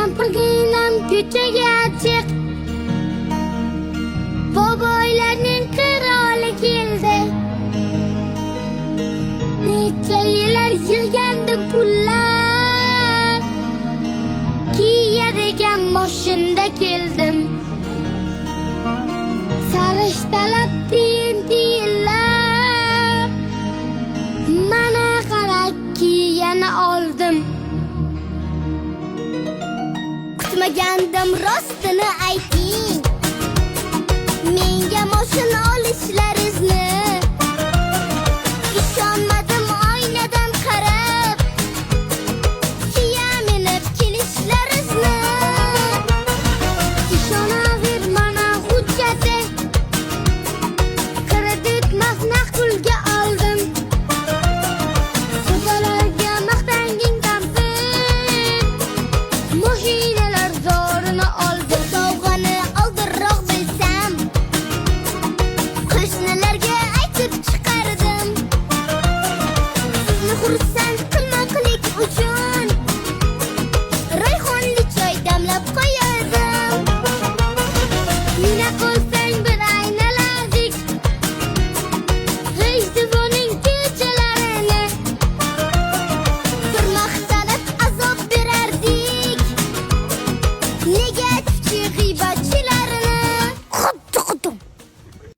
kampir qiynam ko'chaga chiq. Boboylarning qiroli keldi. Necha yillar yig'gandim pullar. Kiyadigan moshinda keldim. Sarishtalab tiyinlar. Mana qaraki yana oldim. Kutmagandim rostini ayting. Menga mashina olishlaringizni